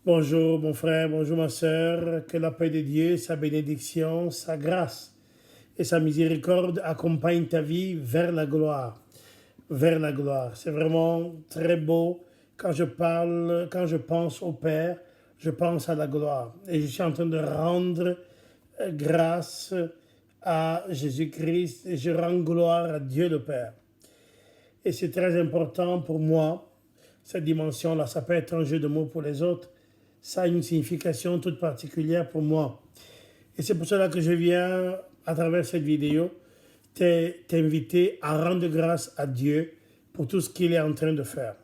Bonjour mon frère, bonjour ma sœur, que la paix de Dieu, sa bénédiction, sa grâce et sa miséricorde accompagnent ta vie vers la gloire. Vers la gloire. C'est vraiment très beau quand je parle, quand je pense au Père, je pense à la gloire. Et je suis en train de rendre grâce à Jésus-Christ et je rends gloire à Dieu le Père. Et c'est très important pour moi, cette dimension-là. Ça peut être un jeu de mots pour les autres. Ça a une signification toute particulière pour moi. Et c'est pour cela que je viens, à travers cette vidéo, t'inviter à rendre grâce à Dieu pour tout ce qu'il est en train de faire.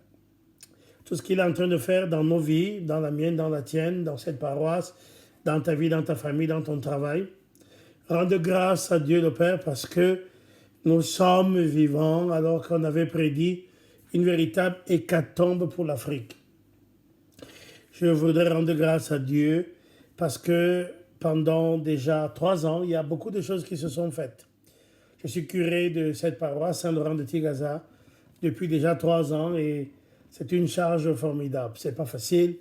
Tout ce qu'il est en train de faire dans nos vies, dans la mienne, dans la tienne, dans cette paroisse, dans ta vie, dans ta famille, dans ton travail. Rendre grâce à Dieu le Père parce que nous sommes vivants alors qu'on avait prédit une véritable hécatombe pour l'Afrique. Je voudrais rendre grâce à Dieu parce que pendant déjà 3 ans, il y a beaucoup de choses qui se sont faites. Je suis curé de cette paroisse, Saint-Laurent de Tigaza, depuis déjà 3 ans et c'est une charge formidable. C'est pas facile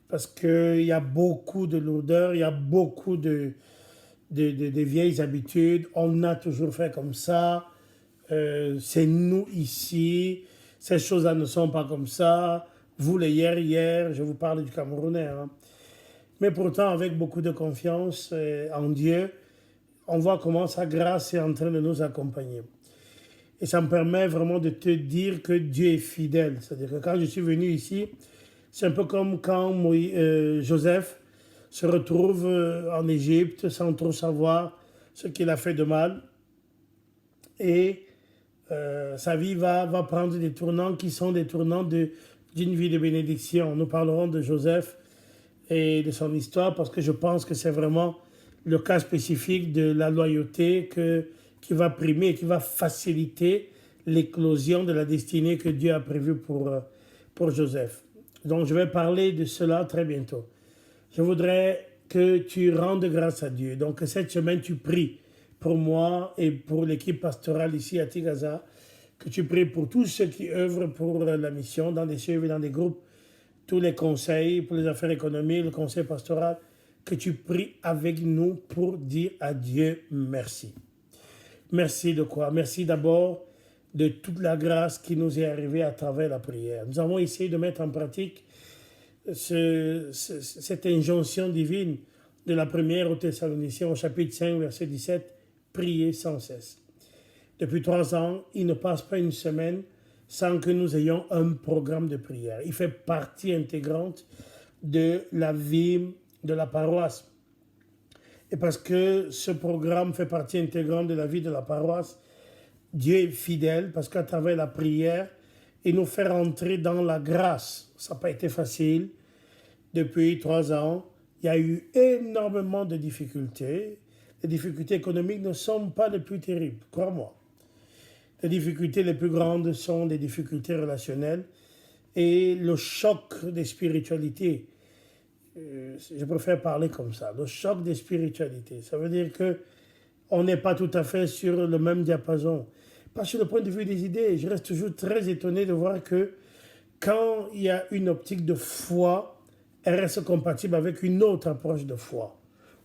parce qu'il y a beaucoup de lourdeur, il y a beaucoup de vieilles habitudes. On a toujours fait comme ça. C'est nous ici. Ces choses-là ne sont pas comme ça. Vous les hier, je vous parle du Camerounais. Hein. Mais pourtant, avec beaucoup de confiance en Dieu, on voit comment sa grâce est en train de nous accompagner. Et ça me permet vraiment de te dire que Dieu est fidèle. C'est-à-dire que quand je suis venu ici, c'est un peu comme quand Joseph se retrouve en Égypte sans trop savoir ce qu'il a fait de mal. Et sa vie va prendre des tournants qui sont des tournants d'une vie de bénédiction. Nous parlerons de Joseph et de son histoire parce que je pense que c'est vraiment le cas spécifique de la loyauté qui va primer et qui va faciliter l'éclosion de la destinée que Dieu a prévue pour Joseph. Donc je vais parler de cela très bientôt. Je voudrais que tu rendes grâce à Dieu. Donc cette semaine, tu pries pour moi et pour l'équipe pastorale ici à Tigaza, que tu pries pour tous ceux qui œuvrent pour la mission, dans des cieux et dans des groupes, tous les conseils pour les affaires économiques, le conseil pastoral, que tu pries avec nous pour dire à Dieu merci. Merci de quoi? Merci d'abord de toute la grâce qui nous est arrivée à travers la prière. Nous avons essayé de mettre en pratique cette injonction divine de la première aux Thessaloniciens au chapitre 5, verset 17, prier sans cesse. Depuis 3 ans, il ne passe pas une semaine sans que nous ayons un programme de prière. Il fait partie intégrante de la vie de la paroisse. Et parce que ce programme fait partie intégrante de la vie de la paroisse, Dieu est fidèle parce qu'à travers la prière, il nous fait rentrer dans la grâce. Ça n'a pas été facile. Depuis 3 ans, il y a eu énormément de difficultés. Les difficultés économiques ne sont pas les plus terribles, crois-moi. Les difficultés les plus grandes sont les difficultés relationnelles et le choc des spiritualités. Je préfère parler comme ça, le choc des spiritualités. Ça veut dire qu'on n'est pas tout à fait sur le même diapason. Pas sur le point de vue des idées. Je reste toujours très étonné de voir que quand il y a une optique de foi, elle reste compatible avec une autre approche de foi.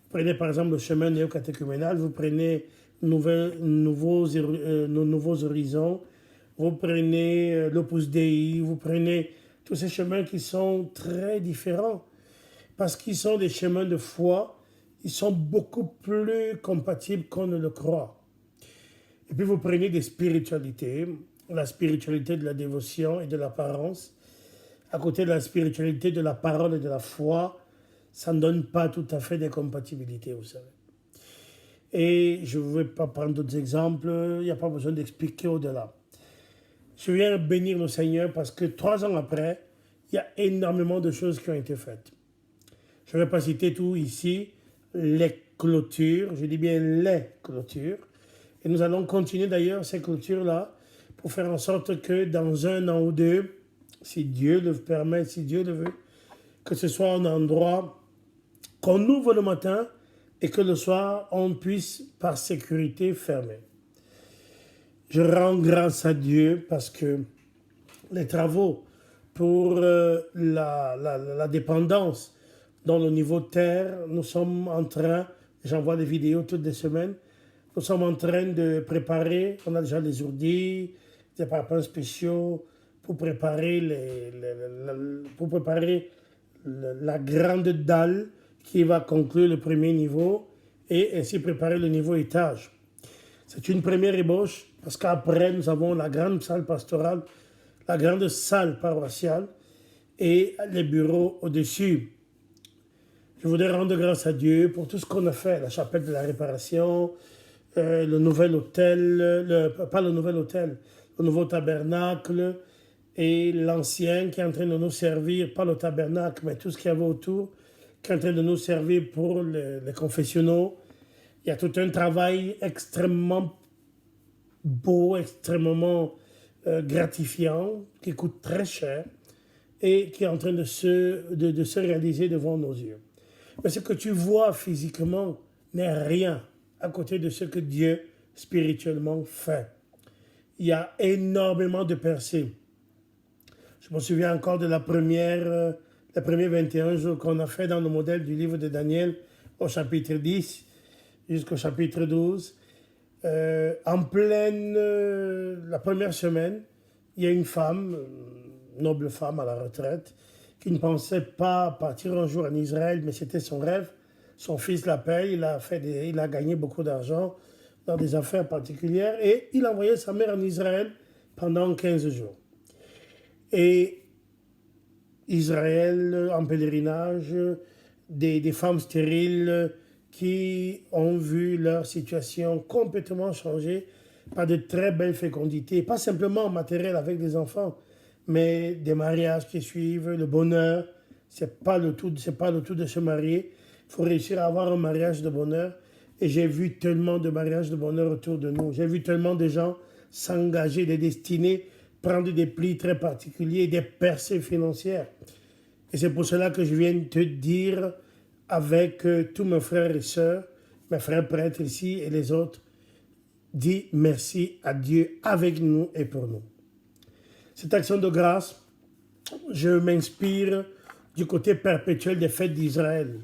Vous prenez par exemple le chemin néo-catéchuménal, vous prenez nouveaux horizons, vous prenez l'Opus Dei, vous prenez tous ces chemins qui sont très différents. Parce qu'ils sont des chemins de foi, ils sont beaucoup plus compatibles qu'on ne le croit. Et puis vous prenez des spiritualités, la spiritualité de la dévotion et de l'apparence, à côté de la spiritualité de la parole et de la foi, ça ne donne pas tout à fait des compatibilités, vous savez. Et je ne vais pas prendre d'autres exemples, il n'y a pas besoin d'expliquer au-delà. Je viens bénir le Seigneur parce que 3 ans après, il y a énormément de choses qui ont été faites. Je ne vais pas citer tout ici, les clôtures, je dis bien les clôtures. Et nous allons continuer d'ailleurs ces clôtures-là pour faire en sorte que dans 1 an ou 2, si Dieu le permet, si Dieu le veut, que ce soit un endroit qu'on ouvre le matin et que le soir, on puisse par sécurité fermer. Je rends grâce à Dieu parce que les travaux pour la dépendance dans le niveau terre, nous sommes en train, j'envoie des vidéos toutes les semaines, nous sommes en train de préparer, on a déjà des ourdis, des parpaings spéciaux pour préparer, la grande dalle qui va conclure le premier niveau et ainsi préparer le niveau étage. C'est une première ébauche parce qu'après nous avons la grande salle pastorale, la grande salle paroissiale et les bureaux au-dessus. Je voudrais rendre grâce à Dieu pour tout ce qu'on a fait, la chapelle de la réparation, le nouvel hôtel, pas le nouvel hôtel, le nouveau tabernacle et l'ancien qui est en train de nous servir, pas le tabernacle, mais tout ce qu'il y avait autour, qui est en train de nous servir pour les confessionnaux. Il y a tout un travail extrêmement beau, extrêmement gratifiant, qui coûte très cher et qui est en train de se réaliser devant nos yeux. Mais ce que tu vois physiquement n'est rien à côté de ce que Dieu spirituellement fait. Il y a énormément de percées. Je me souviens encore de les premiers 21 jours qu'on a fait dans le modèle du livre de Daniel au chapitre 10 jusqu'au chapitre 12. En pleine, la première semaine, il y a une femme, une noble femme à la retraite, qui ne pensait pas partir un jour en Israël, mais c'était son rêve. Son fils la paye, il a gagné beaucoup d'argent dans des affaires particulières et il a envoyé sa mère en Israël pendant 15 jours. Et Israël, en pèlerinage, des femmes stériles qui ont vu leur situation complètement changer par de très belles fécondités, pas simplement matériel avec des enfants, mais des mariages qui suivent, le bonheur. C'est pas le tout de se marier. Il faut réussir à avoir un mariage de bonheur. Et j'ai vu tellement de mariages de bonheur autour de nous. J'ai vu tellement de gens s'engager, des destinées, prendre des plis très particuliers, des percées financières. Et c'est pour cela que je viens te dire avec tous mes frères et sœurs, mes frères prêtres ici et les autres, dis merci à Dieu avec nous et pour nous. Cette action de grâce, je m'inspire du côté perpétuel des fêtes d'Israël.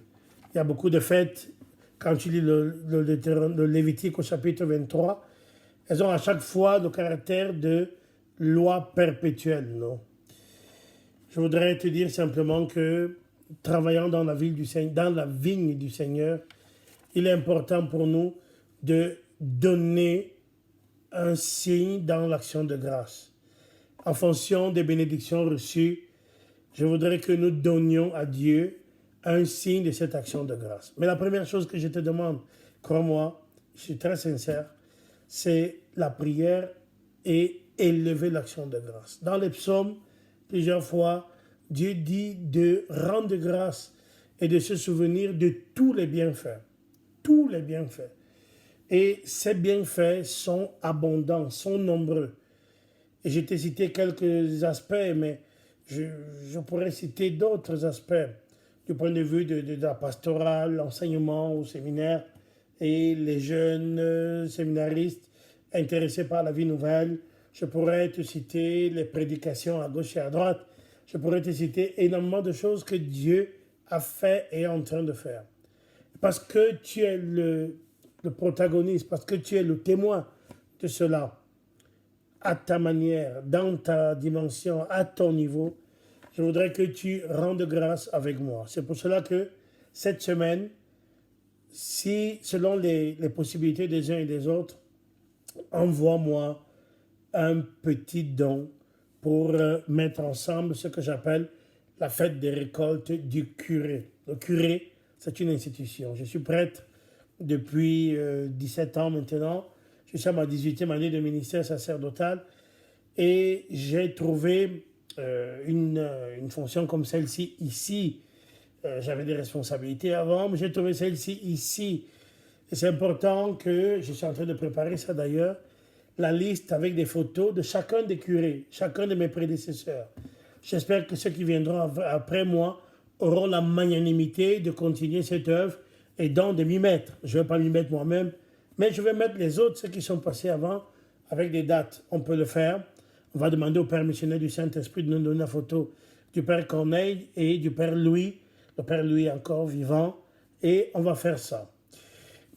Il y a beaucoup de fêtes, quand tu lis le Lévitique au chapitre 23, elles ont à chaque fois le caractère de loi perpétuelle, non? Je voudrais te dire simplement que, travaillant dans la vigne du Seigneur, il est important pour nous de donner un signe dans l'action de grâce. En fonction des bénédictions reçues, je voudrais que nous donnions à Dieu un signe de cette action de grâce. Mais la première chose que je te demande, crois-moi, je suis très sincère, c'est la prière et élever l'action de grâce. Dans les psaumes, plusieurs fois, Dieu dit de rendre grâce et de se souvenir de tous les bienfaits. Tous les bienfaits. Et ces bienfaits sont abondants, sont nombreux. Et je t'ai cité quelques aspects, mais je pourrais citer d'autres aspects du point de vue de la pastorale, l'enseignement au séminaire et les jeunes séminaristes intéressés par la vie nouvelle. Je pourrais te citer les prédications à gauche et à droite. Je pourrais te citer énormément de choses que Dieu a fait et est en train de faire. Parce que tu es le protagoniste, parce que tu es le témoin de cela, à ta manière, dans ta dimension, à ton niveau, je voudrais que tu rendes grâce avec moi. C'est pour cela que cette semaine, si selon les possibilités des uns et des autres, envoie-moi un petit don pour mettre ensemble ce que j'appelle la fête des récoltes du curé. Le curé, c'est une institution. Je suis prêtre depuis 17 ans maintenant. Je suis à ma 18e année de ministère sacerdotal et j'ai trouvé une fonction comme celle-ci ici. J'avais des responsabilités avant, mais j'ai trouvé celle-ci ici. Et c'est important que, je suis en train de préparer ça d'ailleurs, la liste avec des photos de chacun des curés, chacun de mes prédécesseurs. J'espère que ceux qui viendront après moi auront la magnanimité de continuer cette œuvre et donc de m'y mettre. Je ne vais pas m'y mettre moi-même, mais je vais mettre les autres, ceux qui sont passés avant, avec des dates. On peut le faire. On va demander au Père missionnaire du Saint-Esprit de nous donner la photo du Père Corneille et du Père Louis, le Père lui est encore vivant et on va faire ça.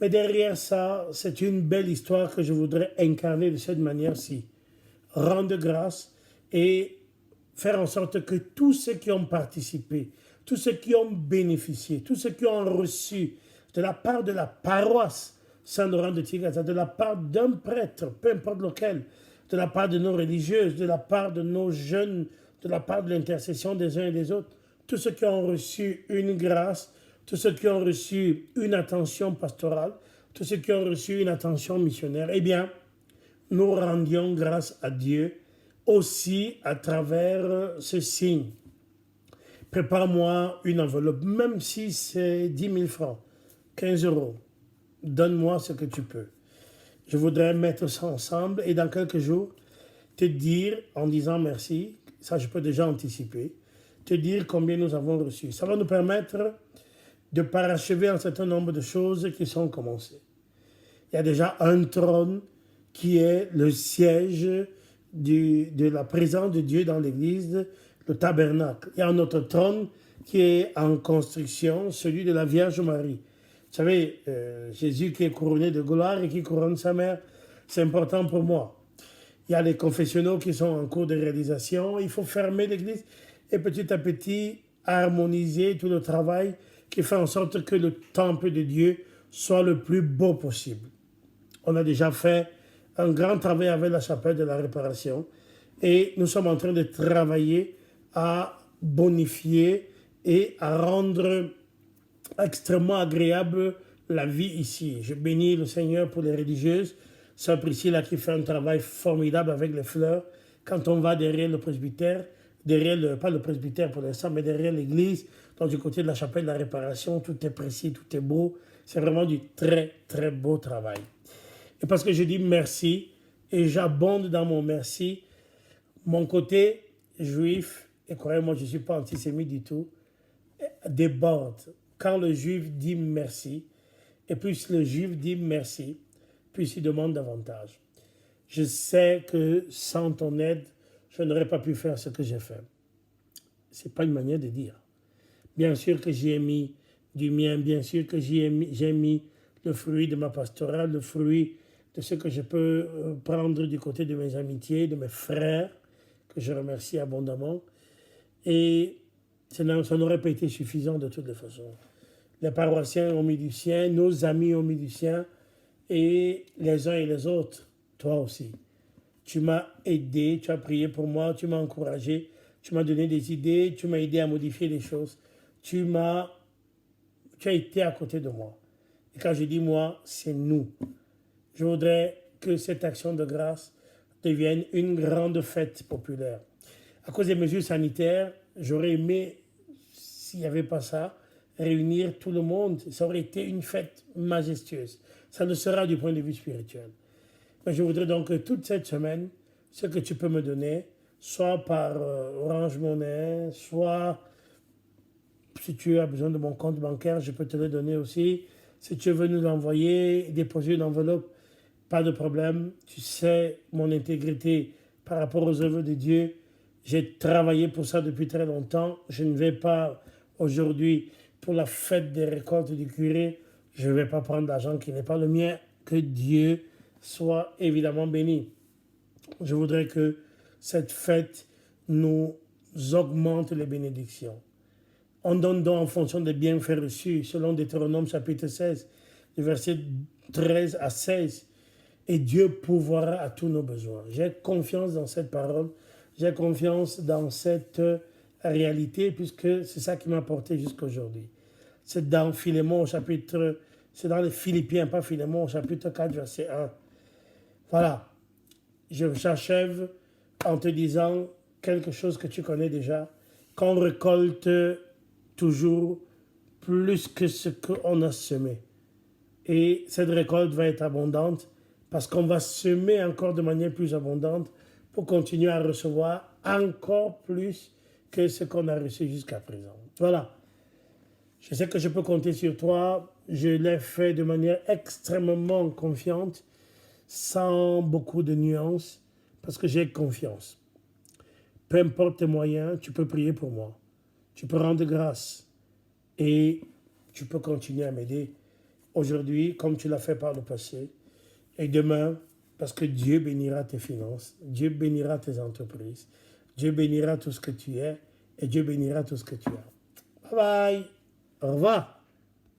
Mais derrière ça, c'est une belle histoire que je voudrais incarner de cette manière-ci. Rendre grâce et faire en sorte que tous ceux qui ont participé, tous ceux qui ont bénéficié, tous ceux qui ont reçu de la part de la paroisse Saint-Laurent de Tigata, de la part d'un prêtre, peu importe lequel, de la part de nos religieuses, de la part de nos jeunes, de la part de l'intercession des uns et des autres, tous ceux qui ont reçu une grâce, tous ceux qui ont reçu une attention pastorale, tous ceux qui ont reçu une attention missionnaire, eh bien, nous rendions grâce à Dieu aussi à travers ce signe. Prépare-moi une enveloppe, même si c'est 10 000 francs, 15 euros. Donne-moi ce que tu peux. Je voudrais mettre ça ensemble et dans quelques jours, te dire, en disant merci, ça je peux déjà anticiper, te dire combien nous avons reçu. Ça va nous permettre de parachever un certain nombre de choses qui sont commencées. Il y a déjà un trône qui est le siège de la présence de Dieu dans l'église, le tabernacle. Il y a un autre trône qui est en construction, celui de la Vierge Marie. Vous savez, Jésus qui est couronné de gloire et qui couronne sa mère, c'est important pour moi. Il y a les confessionnaux qui sont en cours de réalisation. Il faut fermer l'église et petit à petit harmoniser tout le travail qui fait en sorte que le temple de Dieu soit le plus beau possible. On a déjà fait un grand travail avec la chapelle de la réparation et nous sommes en train de travailler à bonifier et à rendre extrêmement agréable la vie ici. Je bénis le Seigneur pour les religieuses, Sœur Priscilla qui fait un travail formidable avec les fleurs. Quand on va derrière le presbytère, pas le presbytère pour l'instant, mais derrière l'église, donc du côté de la chapelle de la réparation, tout est précis, tout est beau. C'est vraiment du très, très beau travail. Et parce que je dis merci, et j'abonde dans mon merci, mon côté juif, et croyez-moi, je ne suis pas antisémite du tout, déborde. Quand le juif dit merci, et plus le juif dit merci, plus il demande davantage. Je sais que sans ton aide, je n'aurais pas pu faire ce que j'ai fait. Ce n'est pas une manière de dire. Bien sûr que j'y ai mis du mien, bien sûr que j'ai mis le fruit de ma pastorale, le fruit de ce que je peux prendre du côté de mes amitiés, de mes frères, que je remercie abondamment. Et ça n'aurait pas été suffisant de toutes les façons. Les paroissiens ont mis du sien, nos amis ont mis du sien, et les uns et les autres, toi aussi. Tu m'as aidé, tu as prié pour moi, tu m'as encouragé, tu m'as donné des idées, tu m'as aidé à modifier les choses. Tu as été à côté de moi. Et quand je dis moi, c'est nous. Je voudrais que cette action de grâce devienne une grande fête populaire. À cause des mesures sanitaires, j'aurais aimé, s'il n'y avait pas ça, réunir tout le monde. Ça aurait été une fête majestueuse. Ça le sera du point de vue spirituel. Mais je voudrais donc que toute cette semaine, ce que tu peux me donner, soit par Orange Money, soit si tu as besoin de mon compte bancaire, je peux te le donner aussi. Si tu veux nous l'envoyer, déposer une enveloppe, pas de problème. Tu sais mon intégrité par rapport aux œuvres de Dieu. J'ai travaillé pour ça depuis très longtemps. Je ne vais pas aujourd'hui, pour la fête des récoltes du curé, je ne vais pas prendre l'argent qui n'est pas le mien. Que Dieu soit évidemment béni. Je voudrais que cette fête nous augmente les bénédictions. On donne donc en fonction des bienfaits reçus, selon Deutéronome chapitre 16, du verset 13 à 16. Et Dieu pourvoira à tous nos besoins. J'ai confiance dans cette parole. J'ai confiance dans cette réalité, puisque c'est ça qui m'a porté jusqu'à aujourd'hui. C'est dans Philémon, c'est dans les Philippiens, pas Philémon, chapitre 4, verset 1. Voilà. J'achève en te disant quelque chose que tu connais déjà, qu'on récolte toujours plus que ce qu'on a semé. Et cette récolte va être abondante parce qu'on va semer encore de manière plus abondante pour continuer à recevoir encore plus que ce qu'on a reçu jusqu'à présent. Voilà. Je sais que je peux compter sur toi. Je l'ai fait de manière extrêmement confiante, sans beaucoup de nuances, parce que j'ai confiance. Peu importe tes moyens, tu peux prier pour moi. Tu peux rendre grâce. et tu peux continuer à m'aider aujourd'hui comme tu l'as fait par le passé et demain parce que Dieu bénira tes finances, Dieu bénira tes entreprises, Dieu bénira tout ce que tu es et Dieu bénira tout ce que tu as. Bye bye, au revoir.